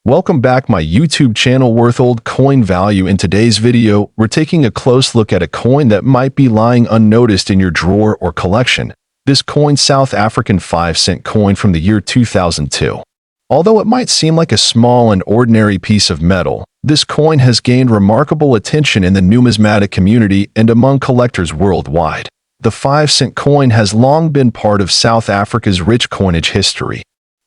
Welcome back my YouTube channel worth old coin value. In today's video, we're taking a close look at a coin that might be lying unnoticed in your drawer or collection. This coin, South African 5-cent coin from the year 2002. Although it might seem like a small and ordinary piece of metal, this coin has gained remarkable attention in the numismatic community and among collectors worldwide. The 5-cent coin has long been part of South Africa's rich coinage history.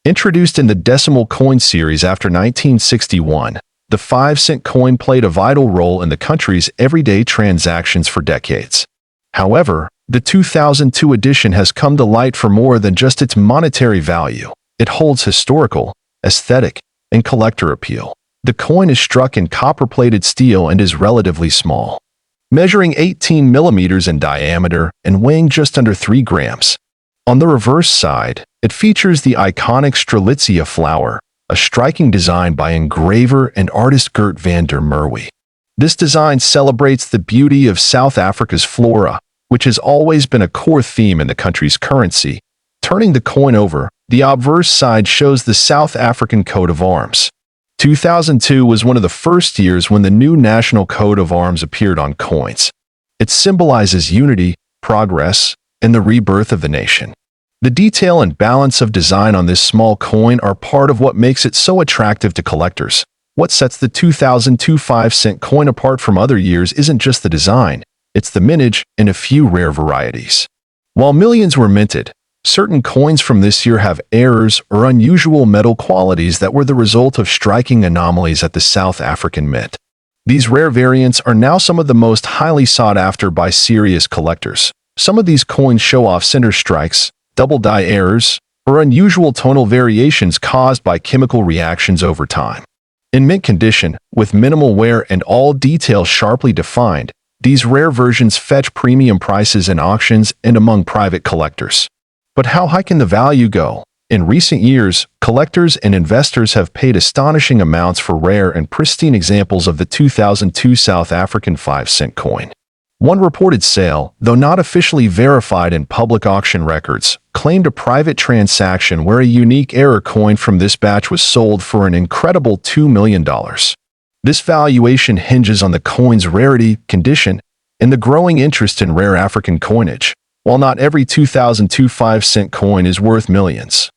Introduced in the decimal coin series after 1961, the 5-cent coin played a vital role in the country's everyday transactions for decades. However, the 2002 edition has come to light for more than just its monetary value. It holds historical, aesthetic, and collector appeal. The coin is struck in copper-plated steel and is relatively small, measuring 18 millimeters in diameter and weighing just under 3 grams. On the reverse side, it features the iconic Strelitzia flower, a striking design by engraver and artist Gert van der Merwe. This design celebrates the beauty of South Africa's flora, which has always been a core theme in the country's currency. Turning the coin over, the obverse side shows the South African coat of arms. 2002 was one of the first years when the new national coat of arms appeared on coins. It symbolizes unity, progress, and the rebirth of the nation. The detail and balance of design on this small coin are part of what makes it so attractive to collectors. What sets the 2002 5-cent coin apart from other years isn't just the design, it's the mintage and a few rare varieties. While millions were minted, certain coins from this year have errors or unusual metal qualities that were the result of striking anomalies at the South African Mint. These rare variants are now some of the most highly sought after by serious collectors. Some of these coins show off center strikes, double die errors, or unusual tonal variations caused by chemical reactions over time. In mint condition, with minimal wear and all details sharply defined, these rare versions fetch premium prices in auctions and among private collectors. But how high can the value go? In recent years, collectors and investors have paid astonishing amounts for rare and pristine examples of the 2002 South African 5-cent coin. One reported sale, though not officially verified in public auction records, claimed a private transaction where a unique error coin from this batch was sold for an incredible $2 million. This valuation hinges on the coin's rarity, condition, and the growing interest in rare African coinage. While not every 2002 5-cent coin is worth millions,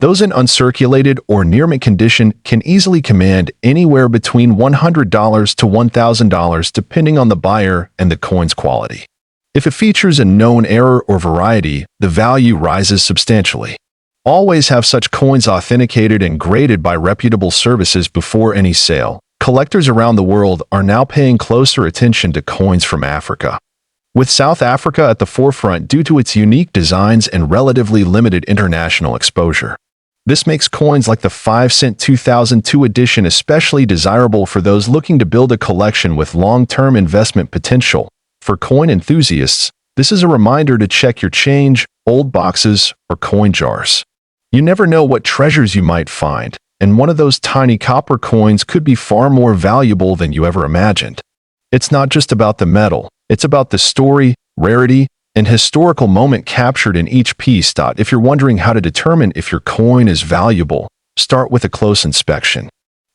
those in uncirculated or near-mint condition can easily command anywhere between $100 to $1,000 depending on the buyer and the coin's quality. If it features a known error or variety, the value rises substantially. Always have such coins authenticated and graded by reputable services before any sale. Collectors around the world are now paying closer attention to coins from Africa, with South Africa at the forefront due to its unique designs and relatively limited international exposure. This makes coins like the 5-cent 2002 edition especially desirable for those looking to build a collection with long-term investment potential. For coin enthusiasts, this is a reminder to check your change, old boxes, or coin jars. You never know what treasures you might find, and one of those tiny copper coins could be far more valuable than you ever imagined. It's not just about the metal, it's about the story, rarity, and historical moment captured in each piece. If you're wondering how to determine if your coin is valuable, start with a close inspection.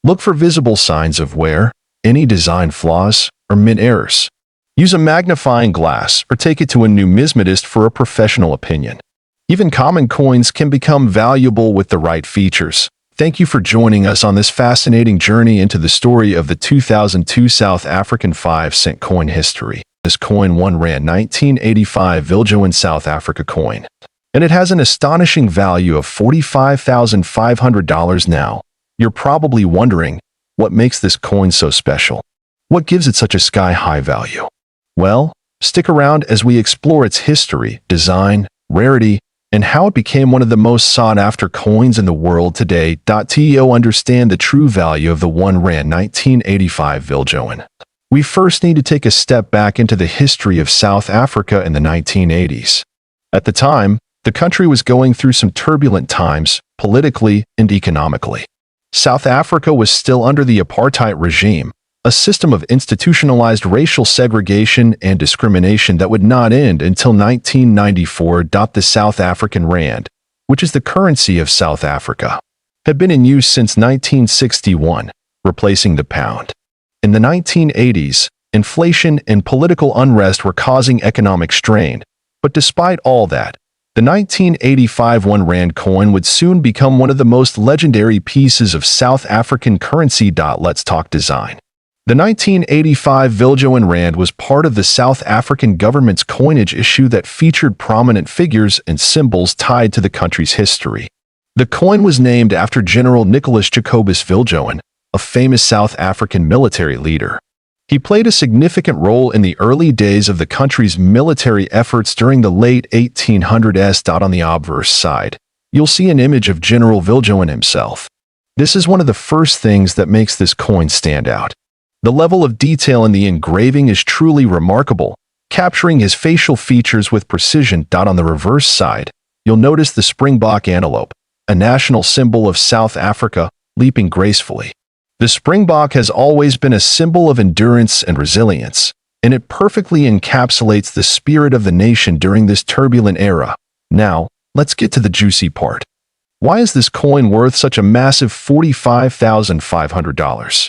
Look for visible signs of wear, any design flaws, or mint errors. Use a magnifying glass or take it to a numismatist for a professional opinion. Even common coins can become valuable with the right features. Thank you for joining us on this fascinating journey into the story of the 2002 South African 5-cent coin history. This coin, one rand 1985 Viljoen South Africa coin, and it has an astonishing value of $45,500 now. You're probably wondering, what makes this coin so special? What gives it such a sky-high value? Well, stick around as we explore its history, design, rarity, and how it became one of the most sought-after coins in the world today. To understand the true value of the 1 rand 1985 Viljoen, we first need to take a step back into the history of South Africa in the 1980s. At the time, the country was going through some turbulent times, politically and economically. South Africa was still under the apartheid regime, a system of institutionalized racial segregation and discrimination that would not end until 1994. The South African rand, which is the currency of South Africa, had been in use since 1961, replacing the pound. In the 1980s, inflation and political unrest were causing economic strain, but despite all that, the 1985 1 rand coin would soon become one of the most legendary pieces of South African currency. Let's talk design. The 1985 Viljoen Rand was part of the South African government's coinage issue that featured prominent figures and symbols tied to the country's history. The coin was named after General Nicholas Jacobus Viljoen, a famous South African military leader. He played a significant role in the early days of the country's military efforts during the late 1800s. On the obverse side, you'll see an image of General Viljoen himself. This is one of the first things that makes this coin stand out. The level of detail in the engraving is truly remarkable, capturing his facial features with precision. On the reverse side, you'll notice the springbok antelope, a national symbol of South Africa, leaping gracefully. The springbok has always been a symbol of endurance and resilience, and it perfectly encapsulates the spirit of the nation during this turbulent era. Now, let's get to the juicy part. Why is this coin worth such a massive $45,500?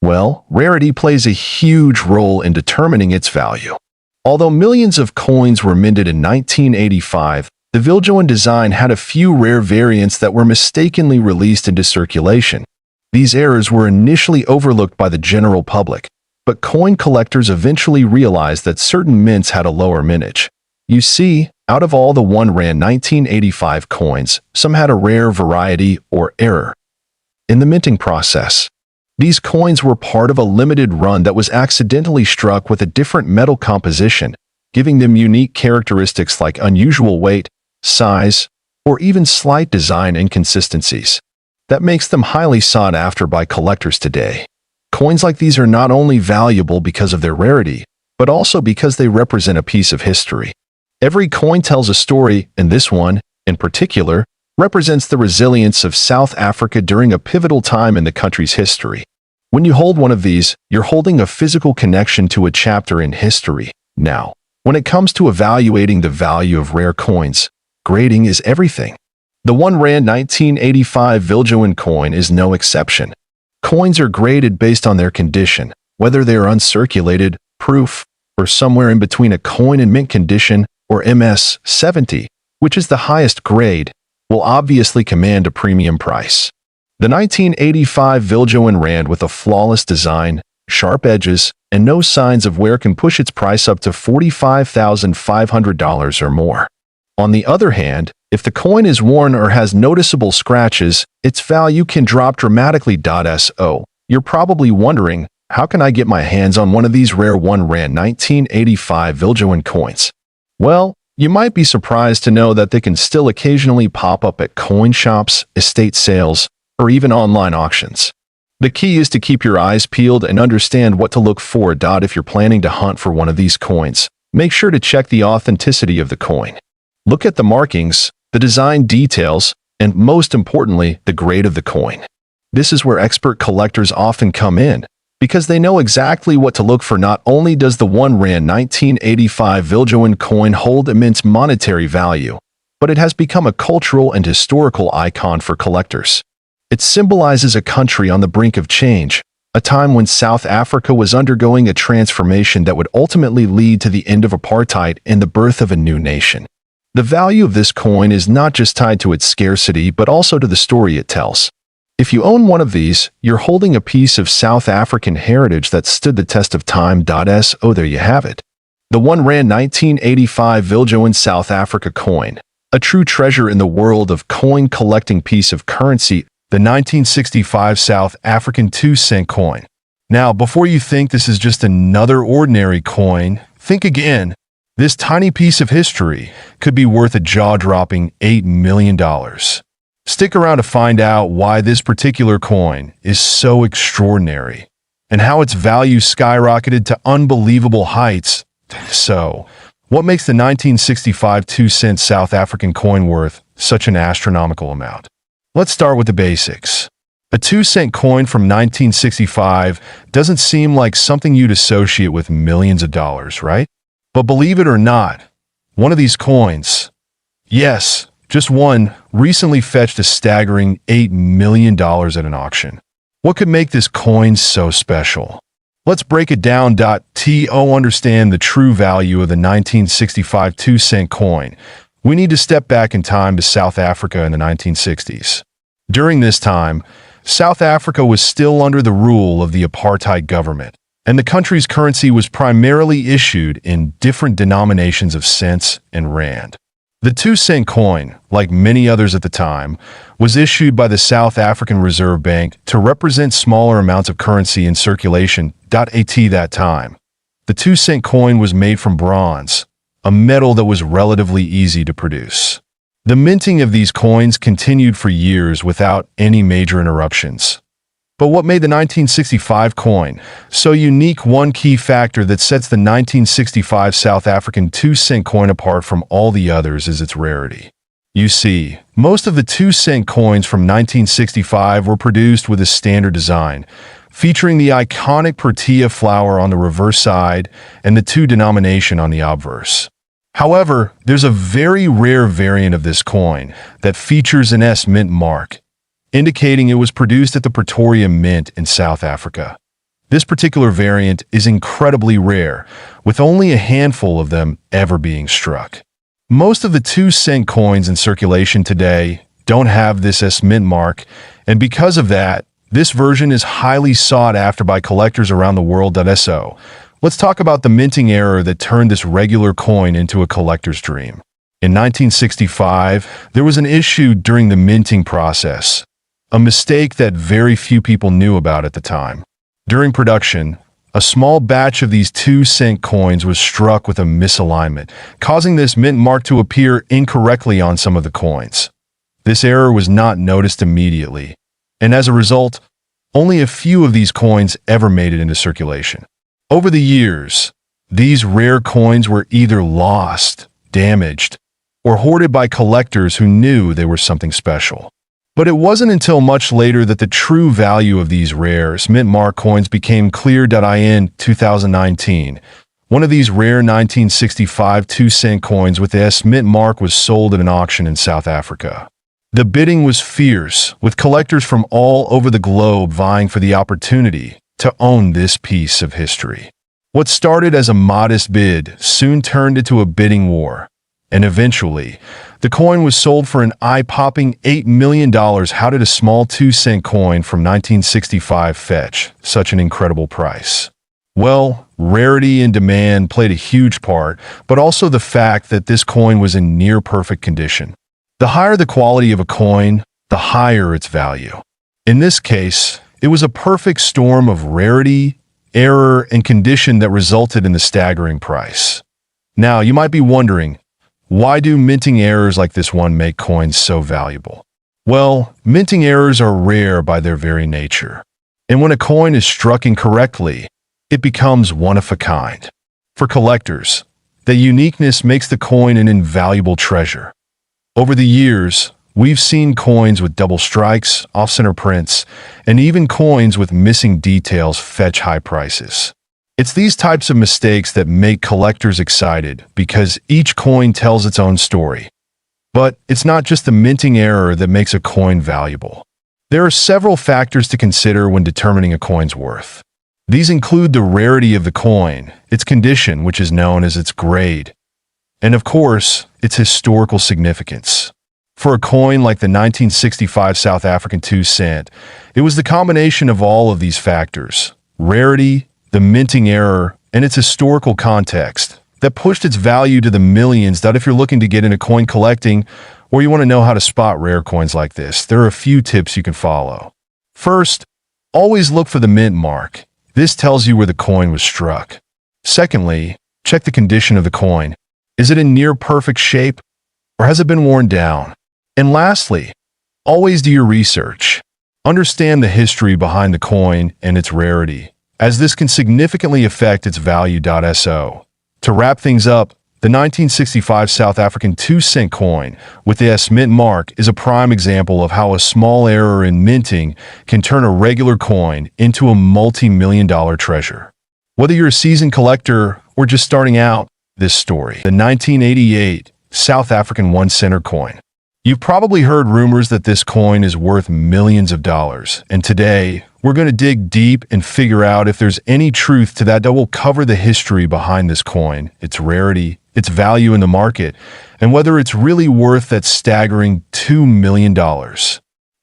Well, rarity plays a huge role in determining its value. Although millions of coins were minted in 1985, the Viljoen design had a few rare variants that were mistakenly released into circulation. These errors were initially overlooked by the general public, but coin collectors eventually realized that certain mints had a lower mintage. You see, out of all the 1 rand 1985 coins, some had a rare variety or error in the minting process. These coins were part of a limited run that was accidentally struck with a different metal composition, giving them unique characteristics like unusual weight, size, or even slight design inconsistencies. That makes them highly sought after by collectors today. Coins like these are not only valuable because of their rarity, but also because they represent a piece of history. Every coin tells a story, and this one, in particular, represents the resilience of South Africa during a pivotal time in the country's history. When you hold one of these, you're holding a physical connection to a chapter in history. Now, when it comes to evaluating the value of rare coins, grading is everything. The 1 rand 1985 Viljoen coin is no exception. Coins are graded based on their condition, whether they are uncirculated, proof, or somewhere in between a coin in mint condition, or MS 70, which is the highest grade, will obviously command a premium price. The 1985 Viljoen Rand with a flawless design, sharp edges, and no signs of wear can push its price up to $45,500 or more. On the other hand, if the coin is worn or has noticeable scratches, its value can drop dramatically. So, you're probably wondering, how can I get my hands on one of these rare 1 rand 1985 Viljoen coins? Well, you might be surprised to know that they can still occasionally pop up at coin shops, estate sales, or even online auctions. The key is to keep your eyes peeled and understand what to look for. If you're planning to hunt for one of these coins, make sure to check the authenticity of the coin. Look at the markings, the design details, and most importantly, the grade of the coin. This is where expert collectors often come in, because they know exactly what to look for. Not only does the 1 rand 1985 Viljoen coin hold immense monetary value, but it has become a cultural and historical icon for collectors. It symbolizes a country on the brink of change, a time when South Africa was undergoing a transformation that would ultimately lead to the end of apartheid and the birth of a new nation. The value of this coin is not just tied to its scarcity, but also to the story it tells. If you own one of these, you're holding a piece of South African heritage that stood the test of time. So there you have it. The 1 rand 1985 Viljoen South Africa coin, a true treasure in the world of coin collecting piece of currency, the 1965 South African 2-cent coin. Now, before you think this is just another ordinary coin, think again. This tiny piece of history could be worth a jaw-dropping $8 million. Stick around to find out why this particular coin is so extraordinary and how its value skyrocketed to unbelievable heights. So, what makes the 1965 2-cent South African coin worth such an astronomical amount? Let's start with the basics. A 2-cent coin from 1965 doesn't seem like something you'd associate with millions of dollars, right? But believe it or not, one of these coins, yes, Just one recently fetched a staggering $8 million at an auction. What could make this coin so special? Let's break it down. To understand the true value of the 1965 2-cent coin, we need to step back in time to South Africa in the 1960s. During this time, South Africa was still under the rule of the apartheid government, and the country's currency was primarily issued in different denominations of cents and rand. The 2-cent coin, like many others at the time, was issued by the South African Reserve Bank to represent smaller amounts of currency in circulation. At that time, the 2-cent coin was made from bronze, a metal that was relatively easy to produce. The minting of these coins continued for years without any major interruptions. But what made the 1965 coin so unique? One key factor that sets the 1965 South African 2-cent coin apart from all the others is its rarity. You see, most of the 2-cent coins from 1965 were produced with a standard design, featuring the iconic protea flower on the reverse side and the 2 denomination on the obverse. However, there's a very rare variant of this coin that features an S mint mark, indicating it was produced at the Pretoria Mint in South Africa. This particular variant is incredibly rare, with only a handful of them ever being struck. Most of the 2-cent coins in circulation today don't have this S mint mark, and because of that, this version is highly sought after by collectors around the world. So, let's talk about the minting error that turned this regular coin into a collector's dream. In 1965, there was an issue during the minting process, a mistake that very few people knew about at the time. During production, a small batch of these 2-cent coins was struck with a misalignment, causing this mint mark to appear incorrectly on some of the coins. This error was not noticed immediately, and as a result, only a few of these coins ever made it into circulation. Over the years, these rare coins were either lost, damaged, or hoarded by collectors who knew they were something special. But it wasn't until much later that the true value of these rare mint mark coins became clear. In 2019, one of these rare 1965 2-cent coins with the S mint mark was sold at an auction in South Africa. The bidding was fierce, with collectors from all over the globe vying for the opportunity to own this piece of history. What started as a modest bid soon turned into a bidding war, and eventually, the coin was sold for an eye-popping $8 million. How did a small 2-cent coin from 1965 fetch such an incredible price? Well, rarity and demand played a huge part, but also the fact that this coin was in near-perfect condition. The higher the quality of a coin, the higher its value. In this case, it was a perfect storm of rarity, error, and condition that resulted in the staggering price. Now, you might be wondering, why do minting errors like this one make coins so valuable? Well, minting errors are rare by their very nature. And when a coin is struck incorrectly, it becomes one of a kind. For collectors, the uniqueness makes the coin an invaluable treasure. Over the years, we've seen coins with double strikes, off-center prints, and even coins with missing details fetch high prices. It's these types of mistakes that make collectors excited because each coin tells its own story. But it's not just the minting error that makes a coin valuable. There are several factors to consider when determining a coin's worth. These include the rarity of the coin, its condition, which is known as its grade, and of course, its historical significance. For a coin like the 1965 South African 2-cent, it was the combination of all of these factors, rarity, the minting error, and its historical context, that pushed its value to the millions. If you're looking to get into coin collecting, or you want to know how to spot rare coins like this, there are a few tips you can follow. First, always look for the mint mark. This tells you where the coin was struck. Secondly, check the condition of the coin. Is it in near perfect shape, or has it been worn down? And lastly, always do your research. Understand the history behind the coin and its rarity, as this can significantly affect its value. So, to wrap things up, the 1965 South African 2-cent coin with the S mint mark is a prime example of how a small error in minting can turn a regular coin into a multi-million-dollar treasure. Whether you're a seasoned collector or just starting out, this story, the 1988 South African 1-center coin. You've probably heard rumors that this coin is worth millions of dollars, and today we're going to dig deep and figure out if there's any truth to that will cover the history behind this coin, its rarity, its value in the market, and whether it's really worth that staggering $2 million.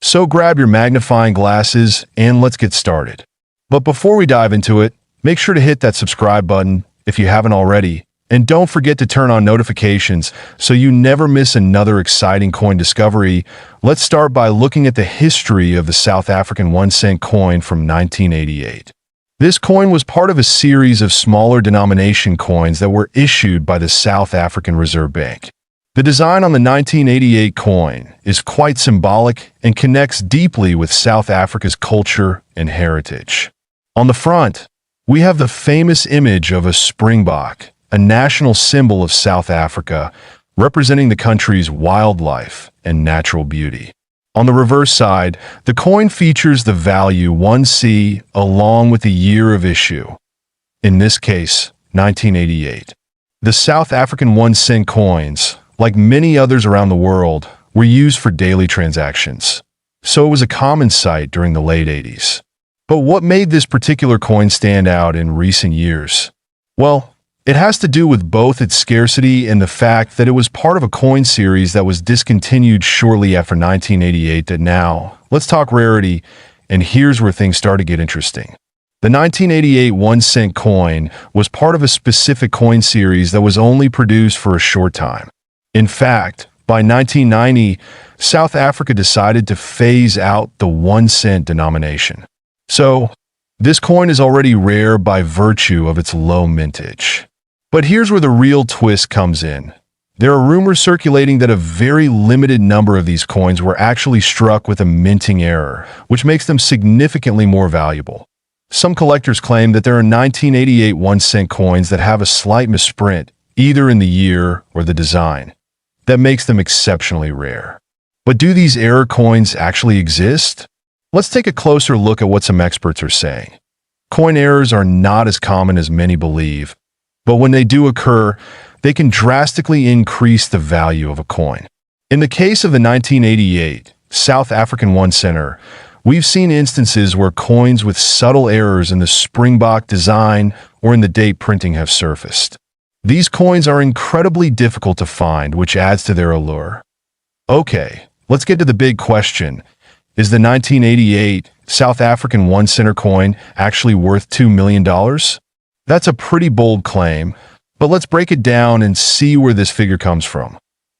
So grab your magnifying glasses and let's get started. But before we dive into it, make sure to hit that subscribe button if you haven't already. And don't forget to turn on notifications so you never miss another exciting coin discovery. Let's start by looking at the history of the South African 1-cent coin from 1988. This coin was part of a series of smaller denomination coins that were issued by the South African Reserve Bank. The design on the 1988 coin is quite symbolic and connects deeply with South Africa's culture and heritage. On the front, we have the famous image of a springbok, a national symbol of South Africa, representing the country's wildlife and natural beauty. On the reverse side, the coin features the value 1C along with the year of issue. In this case, 1988. The South African 1-cent coins, like many others around the world, were used for daily transactions, so it was a common sight during the late 80s. But what made this particular coin stand out in recent years? Well, it has to do with both its scarcity and the fact that it was part of a coin series that was discontinued shortly after 1988. Now, let's talk rarity, and here's where things start to get interesting. The 1988 1-cent coin was part of a specific coin series that was only produced for a short time. In fact, by 1990, South Africa decided to phase out the 1-cent denomination. So, this coin is already rare by virtue of its low mintage. But here's where the real twist comes in. There are rumors circulating that a very limited number of these coins were actually struck with a minting error, which makes them significantly more valuable. Some collectors claim that there are 1988 1-cent coins that have a slight misprint, either in the year or the design, that makes them exceptionally rare. But do these error coins actually exist? Let's take a closer look at what some experts are saying. Coin errors are not as common as many believe, but when they do occur, they can drastically increase the value of a coin. In the case of the 1988 South African 1-center, we've seen instances where coins with subtle errors in the springbok design or in the date printing have surfaced. These coins are incredibly difficult to find, which adds to their allure. Okay, let's get to the big question. Is the 1988 South African 1-center coin actually worth $2 million? That's a pretty bold claim, but let's break it down and see where this figure comes from.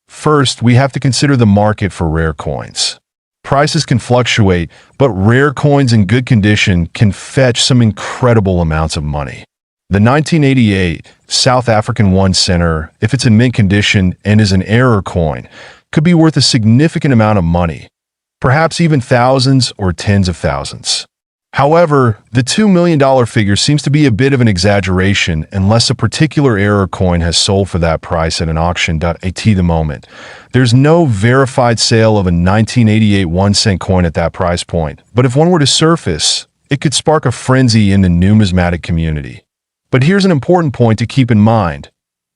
First, we have to consider the market for rare coins. Prices can fluctuate, but rare coins in good condition can fetch some incredible amounts of money. The 1988 South African 1-center, if it's in mint condition and is an error coin, could be worth a significant amount of money, perhaps even thousands or tens of thousands. However, the $2 million figure seems to be a bit of an exaggeration unless a particular error coin has sold for that price at an auction. At the moment, there's no verified sale of a 1988 1-cent coin at that price point, but if one were to surface, it could spark a frenzy in the numismatic community. But here's an important point to keep in mind.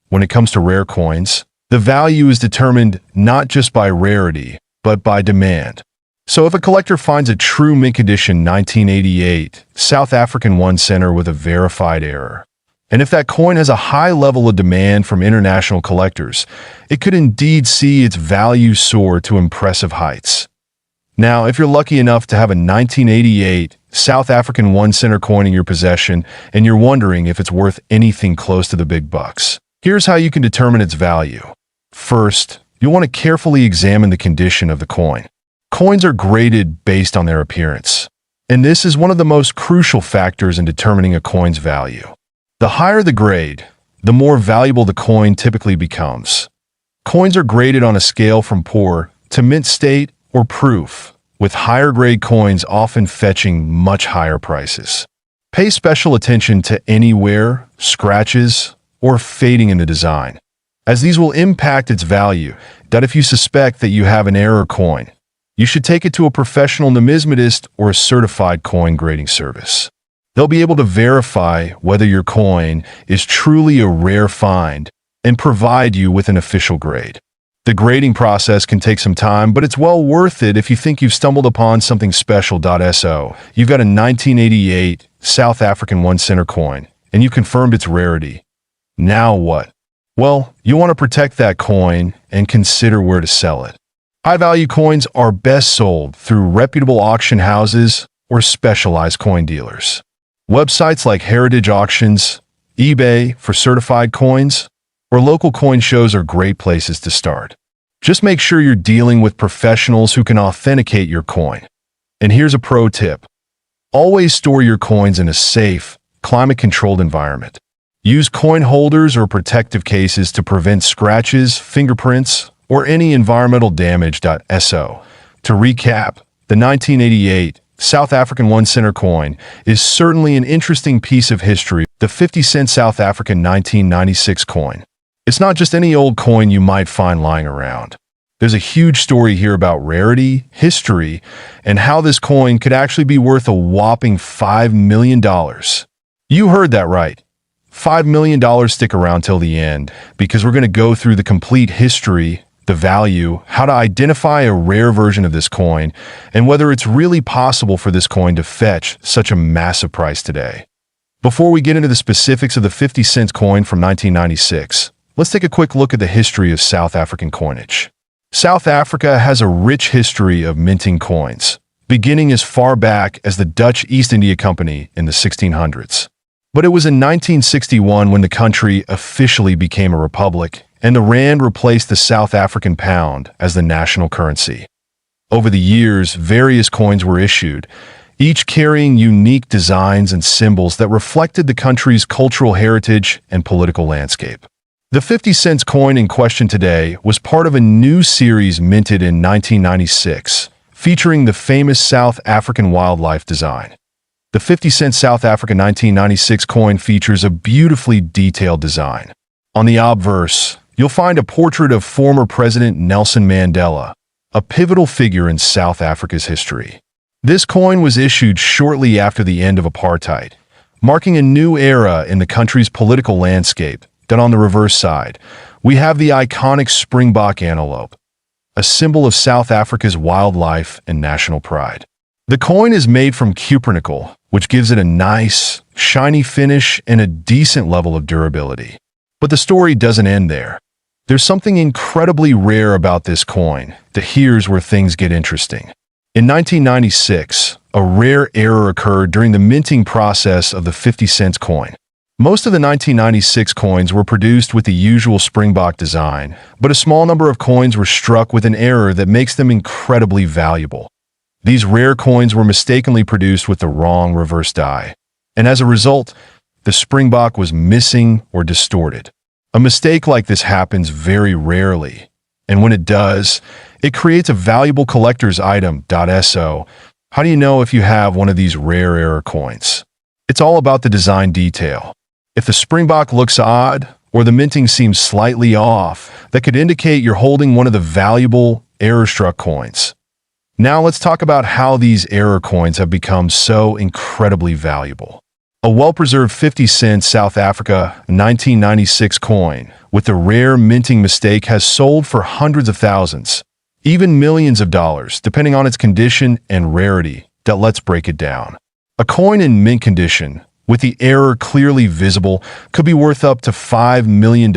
When it comes to rare coins, the value is determined not just by rarity, but by demand. So if a collector finds a true mint condition 1988 South African 1-center with a verified error, and if that coin has a high level of demand from international collectors, it could indeed see its value soar to impressive heights. Now, if you're lucky enough to have a 1988 South African 1-center coin in your possession and you're wondering if it's worth anything close to the big bucks, here's how you can determine its value. First, you'll want to carefully examine the condition of the coin. Coins are graded based on their appearance, and this is one of the most crucial factors in determining a coin's value. The higher the grade, the more valuable the coin typically becomes. Coins are graded on a scale from poor to mint state or proof, with higher grade coins often fetching much higher prices. Pay special attention to any wear, scratches, or fading in the design, as these will impact its value. If you suspect that you have an error coin, you should take it to a professional numismatist or a certified coin grading service. They'll be able to verify whether your coin is truly a rare find and provide you with an official grade. The grading process can take some time, but it's well worth it if you think you've stumbled upon something special. So, you've got a 1988 South African 1 center coin, and you've confirmed its rarity. Now what? Well, you want to protect that coin and consider where to sell it. High-value coins are best sold through reputable auction houses or specialized coin dealers. Websites like Heritage Auctions, eBay for certified coins, or local coin shows are great places to start. Just make sure you're dealing with professionals who can authenticate your coin. And here's a pro tip. Always store your coins in a safe, climate-controlled environment. Use coin holders or protective cases to prevent scratches, fingerprints, or any environmental damage. To recap, the 1988 South African 1 center coin is certainly an interesting piece of history. The 50-cent South African 1996 coin. It's not just any old coin you might find lying around. There's a huge story here about rarity, history, and how this coin could actually be worth a whopping $5 million. You heard that right. $5 million. Stick around till the end, because we're going to go through the complete history, the value, how to identify a rare version of this coin, and whether it's really possible for this coin to fetch such a massive price today. Before we get into the specifics of the 50-cent coin from 1996, let's take a quick look at the history of South African coinage. South Africa has a rich history of minting coins, beginning as far back as the Dutch East India Company in the 1600s. But it was in 1961 when the country officially became a republic, and the rand replaced the South African pound as the national currency. Over the years, various coins were issued, each carrying unique designs and symbols that reflected the country's cultural heritage and political landscape. The 50-cent coin in question today was part of a new series minted in 1996, featuring the famous South African wildlife design. The 50-cent South African 1996 coin features a beautifully detailed design. On the obverse, you'll find a portrait of former President Nelson Mandela, a pivotal figure in South Africa's history. This coin was issued shortly after the end of apartheid, marking a new era in the country's political landscape. Then on the reverse side, we have the iconic springbok antelope, a symbol of South Africa's wildlife and national pride. The coin is made from cupronickel, which gives it a nice, shiny finish and a decent level of durability. But the story doesn't end there. There's something incredibly rare about this coin. Here's where things get interesting. In 1996, a rare error occurred during the minting process of the 50-cent coin. Most of the 1996 coins were produced with the usual springbok design, but a small number of coins were struck with an error that makes them incredibly valuable. These rare coins were mistakenly produced with the wrong reverse die, and as a result, the springbok was missing or distorted. A mistake like this happens very rarely, and when it does, it creates a valuable collector's item. So, how do you know if you have one of these rare error coins? It's all about the design detail. If the springbok looks odd, or the minting seems slightly off, that could indicate you're holding one of the valuable error-struck coins. Now let's talk about how these error coins have become so incredibly valuable. A well-preserved 50-cent South Africa 1996 coin with a rare minting mistake has sold for hundreds of thousands, even millions of dollars, depending on its condition and rarity. Let's break it down. A coin in mint condition, with the error clearly visible, could be worth up to $5 million,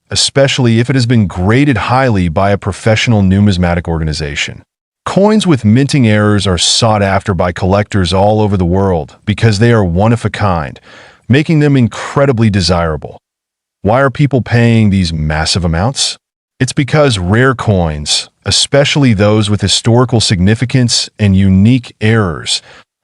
especially if it has been graded highly by a professional numismatic organization. Coins with minting errors are sought after by collectors all over the world because they are one of a kind, making them incredibly desirable. Why are people paying these massive amounts? It's because rare coins, especially those with historical significance and unique errors,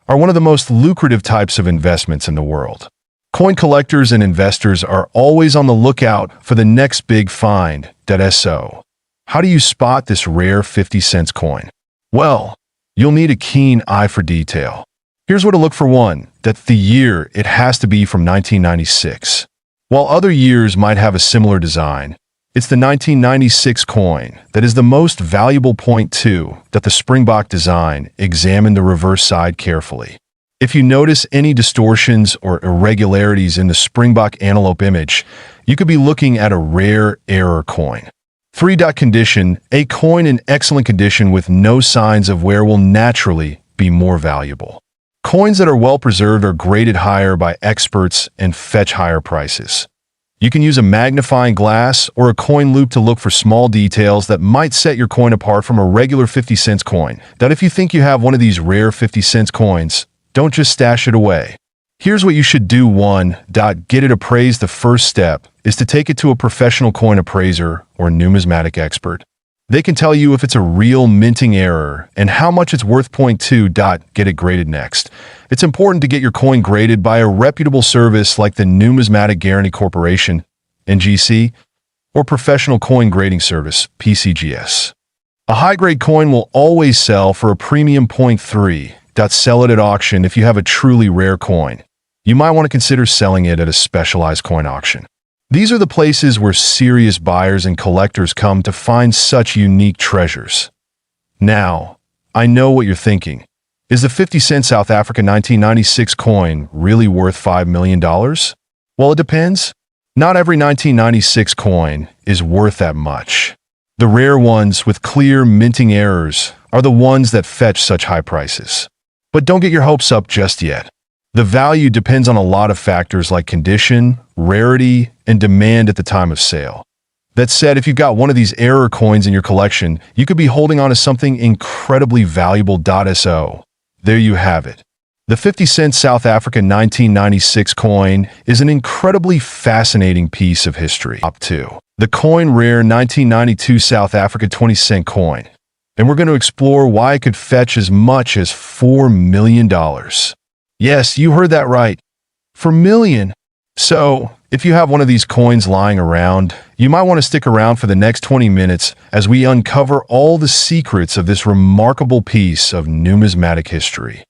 are one of the most lucrative types of investments in the world. Coin collectors and investors are always on the lookout for the next big find. So, how do you spot this rare 50-cent coin? Well, you'll need a keen eye for detail. Here's where to look for one. The year, it has to be from 1996. While other years might have a similar design, it's the 1996 coin that is the most valuable. Point 2, the springbok design. Examine the reverse side carefully. If you notice any distortions or irregularities in the springbok antelope image, you could be looking at a rare error coin. 3. Condition. A coin in excellent condition with no signs of wear will naturally be more valuable. Coins that are well preserved are graded higher by experts and fetch higher prices. You can use a magnifying glass or a coin loop to look for small details that might set your coin apart from a regular 50-cent coin. That if you think you have one of these rare 50-cent coins, don't just stash it away. Here's what you should do. 1. Get it appraised. The first step is to take it to a professional coin appraiser or numismatic expert. They can tell you if it's a real minting error and how much it's worth. 2. Get it graded next. It's important to get your coin graded by a reputable service like the Numismatic Guarantee Corporation, NGC, or Professional Coin Grading Service, PCGS. A high-grade coin will always sell for a premium. 3. Sell it at auction. If you have a truly rare coin, you might want to consider selling it at a specialized coin auction. These are the places where serious buyers and collectors come to find such unique treasures. Now, I know what you're thinking. Is the 50-cent South Africa 1996 coin really worth $5 million? Well, it depends. Not every 1996 coin is worth that much. The rare ones with clear minting errors are the ones that fetch such high prices. But don't get your hopes up just yet. The value depends on a lot of factors like condition, rarity, and demand at the time of sale. That said, if you've got one of these error coins in your collection, you could be holding on to something incredibly valuable. So, there you have it. The 50-cent South Africa 1996 coin is an incredibly fascinating piece of history. Top 2. The coin rare 1992 South Africa 20-cent coin. And we're going to explore why it could fetch as much as $4 million. Yes, you heard that right. $4 million. So, if you have one of these coins lying around, you might want to stick around for the next 20 minutes as we uncover all the secrets of this remarkable piece of numismatic history.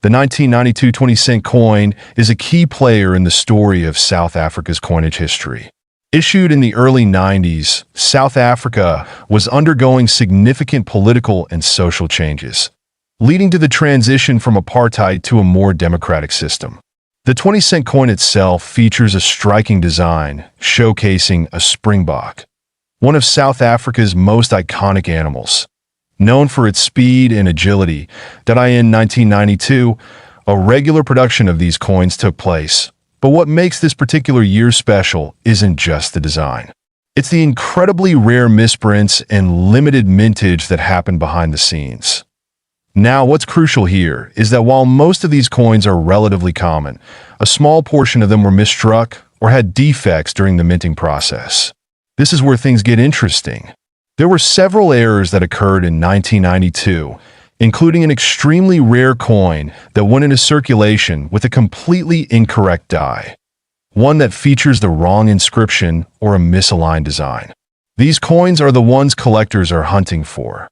The 1992 20-cent coin is a key player in the story of South Africa's coinage history. Issued in the early 90s, South Africa was undergoing significant political and social changes, leading to the transition from apartheid to a more democratic system. The 20-cent coin itself features a striking design, showcasing a springbok, one of South Africa's most iconic animals. Known for its speed and agility, in 1992, a regular production of these coins took place. But what makes this particular year special isn't just the design. It's the incredibly rare misprints and limited mintage that happen behind the scenes. Now, what's crucial here is that while most of these coins are relatively common, a small portion of them were misstruck or had defects during the minting process. This is where things get interesting. There were several errors that occurred in 1992, including an extremely rare coin that went into circulation with a completely incorrect die, one that features the wrong inscription or a misaligned design. These coins are the ones collectors are hunting for.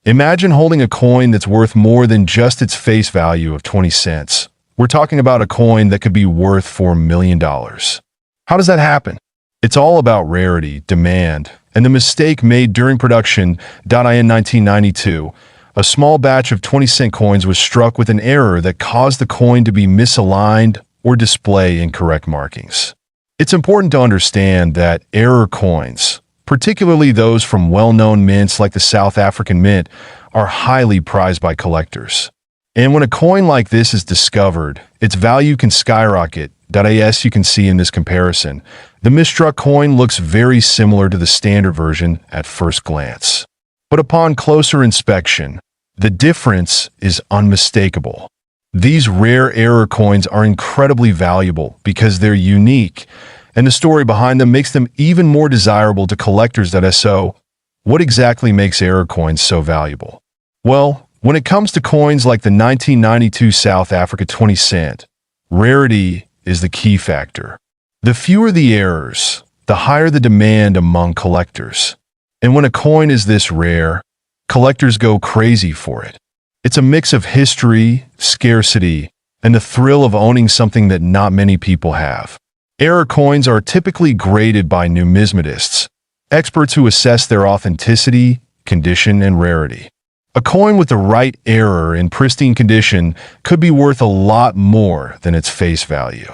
Imagine holding a coin that's worth more than just its face value of 20 cents. We're talking about a coin that could be worth $4 million. How does that happen? It's all about rarity, demand, and the mistake made during production. In 1992, a small batch of 20-cent coins was struck with an error that caused the coin to be misaligned or display incorrect markings. It's important to understand that error coins, particularly those from well-known mints like the South African Mint, are highly prized by collectors. And when a coin like this is discovered, its value can skyrocket. As you can see in this comparison, the misstruck coin looks very similar to the standard version at first glance. But upon closer inspection, the difference is unmistakable. These rare error coins are incredibly valuable because they're unique, and the story behind them makes them even more desirable to collectors. So, what exactly makes error coins so valuable? Well, when it comes to coins like the 1992 South Africa 20-cent, rarity is the key factor. The fewer the errors, the higher the demand among collectors. And when a coin is this rare, collectors go crazy for it. It's a mix of history, scarcity, and the thrill of owning something that not many people have. Error coins are typically graded by numismatists, experts who assess their authenticity, condition, and rarity. A coin with the right error in pristine condition could be worth a lot more than its face value.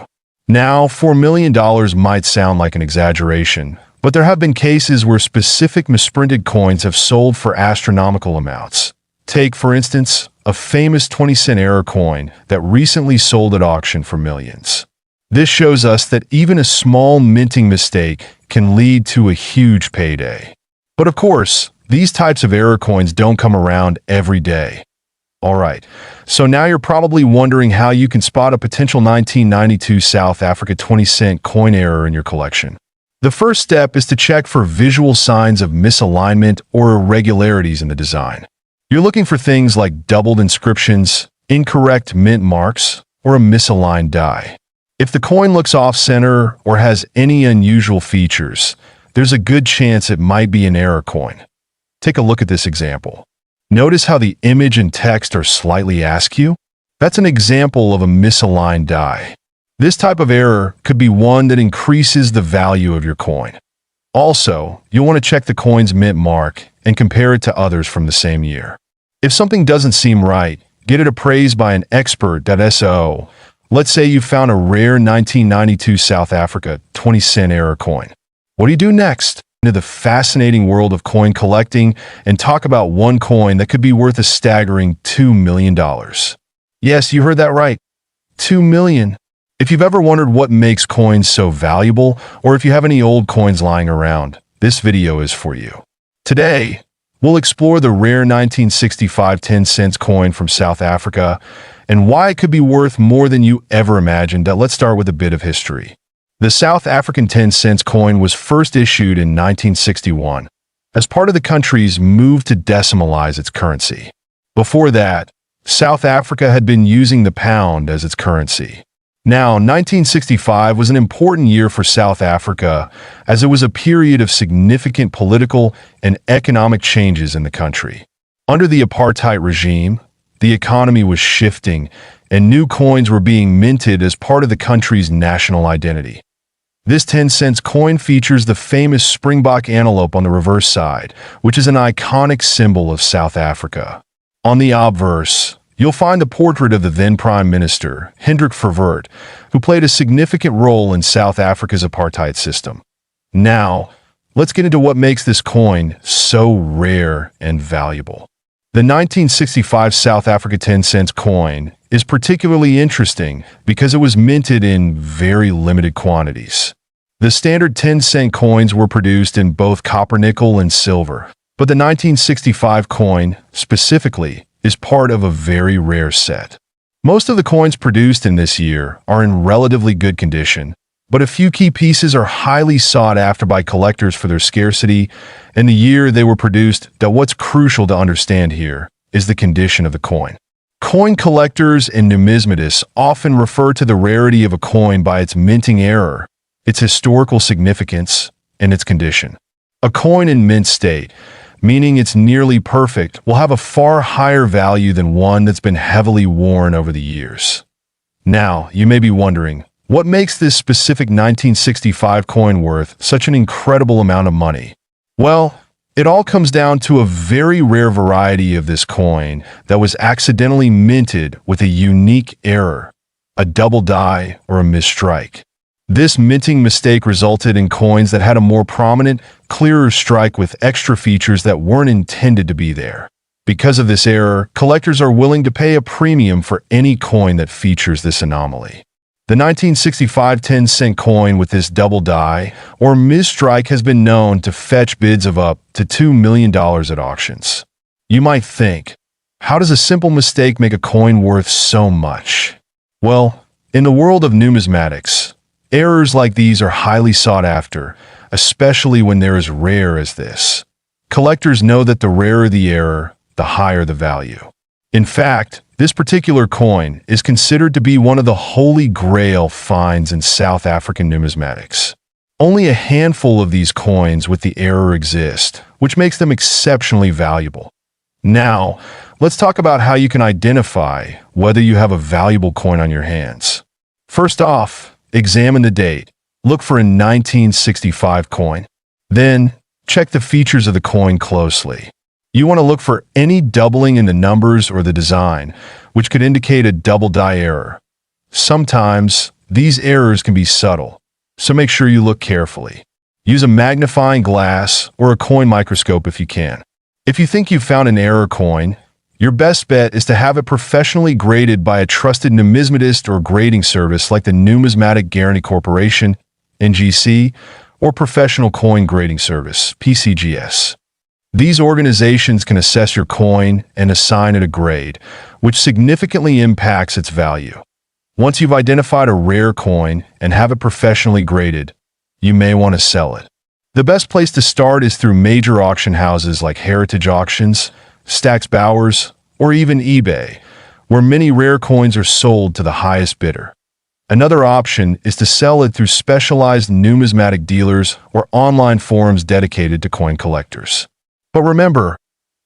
Now, $4 million might sound like an exaggeration, But there have been cases where specific misprinted coins have sold for astronomical amounts. Take, for instance, a famous 20-cent error coin that recently sold at auction for millions. This shows us that even a small minting mistake can lead to a huge payday. But of course, these types of error coins don't come around every day. Alright, so now you're probably wondering how you can spot a potential 1992 South Africa 20-cent coin error in your collection. The first step is to check for visual signs of misalignment or irregularities in the design. You're looking for things like doubled inscriptions, incorrect mint marks, or a misaligned die. If the coin looks off-center or has any unusual features, there's a good chance it might be an error coin. Take a look at this example. Notice how the image and text are slightly askew? That's an example of a misaligned die. This type of error could be one that increases the value of your coin. Also, you'll want to check the coin's mint mark and compare it to others from the same year. If something doesn't seem right, get it appraised by an expert.so. Let's say you found a rare 1992 South Africa 20-cent error coin. What do you do next? Into the fascinating world of coin collecting and talk about one coin that could be worth a staggering $2 million. Yes, you heard that right. $2 million. If you've ever wondered what makes coins so valuable, or if you have any old coins lying around, this video is for you. Today, we'll explore the rare 1965 10-cent coin from South Africa and why it could be worth more than you ever imagined. Let's start with a bit of history. The South African 10-cent coin was first issued in 1961 as part of the country's move to decimalize its currency. Before that, South Africa had been using the pound as its currency. Now, 1965 was an important year for South Africa as it was a period of significant political and economic changes in the country. Under the apartheid regime, the economy was shifting and new coins were being minted as part of the country's national identity. This 10-cent coin features the famous springbok antelope on the reverse side, which is an iconic symbol of South Africa. On the obverse, you'll find the portrait of the then Prime Minister, Hendrik Verwoerd, who played a significant role in South Africa's apartheid system. Now, let's get into what makes this coin so rare and valuable. The 1965 South Africa 10-cent coin is particularly interesting because it was minted in very limited quantities. The standard 10-cent coins were produced in both copper, nickel, and silver, but the 1965 coin, specifically, is part of a very rare set. Most of the coins produced in this year are in relatively good condition, but a few key pieces are highly sought after by collectors for their scarcity and the year they were produced. What's crucial to understand here is the condition of the coin. Coin collectors and numismatists often refer to the rarity of a coin by its minting error, its historical significance, and its condition. A coin in mint state, meaning it's nearly perfect, will have a far higher value than one that's been heavily worn over the years. Now, you may be wondering, what makes this specific 1965 coin worth such an incredible amount of money? Well, it all comes down to a very rare variety of this coin that was accidentally minted with a unique error, a double die or a misstrike. This minting mistake resulted in coins that had a more prominent, clearer strike with extra features that weren't intended to be there. Because of this error, collectors are willing to pay a premium for any coin that features this anomaly. The 1965 10-cent coin with this double die or misstrike has been known to fetch bids of up to $2 million at auctions. You might think, how does a simple mistake make a coin worth so much? Well, in the world of numismatics, errors like these are highly sought after, especially when they're as rare as this. Collectors know that the rarer the error, the higher the value. In fact, this particular coin is considered to be one of the holy grail finds in South African numismatics. Only a handful of these coins with the error exist, which makes them exceptionally valuable. Now, let's talk about how you can identify whether you have a valuable coin on your hands. First off, examine the date. Look for a 1965 coin. Then, check the features of the coin closely. You want to look for any doubling in the numbers or the design, which could indicate a double die error. Sometimes, these errors can be subtle, so make sure you look carefully. Use a magnifying glass or a coin microscope if you can. If you think you've found an error coin, your best bet is to have it professionally graded by a trusted numismatist or grading service like the Numismatic Guarantee Corporation, NGC, or Professional Coin Grading Service, PCGS. These organizations can assess your coin and assign it a grade, which significantly impacts its value. Once you've identified a rare coin and have it professionally graded, you may want to sell it. The best place to start is through major auction houses like Heritage Auctions, Stack's Bowers, or even eBay, where many rare coins are sold to the highest bidder. Another option is to sell it through specialized numismatic dealers or online forums dedicated to coin collectors. But remember,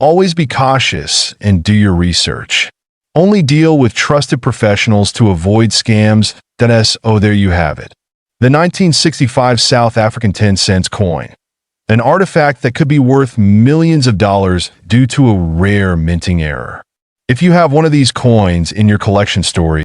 always be cautious and do your research. Only deal with trusted professionals to avoid scams. There you have it. The 1965 South African 10-cent coin. An artifact that could be worth millions of dollars due to a rare minting error. If you have one of these coins in your collection story,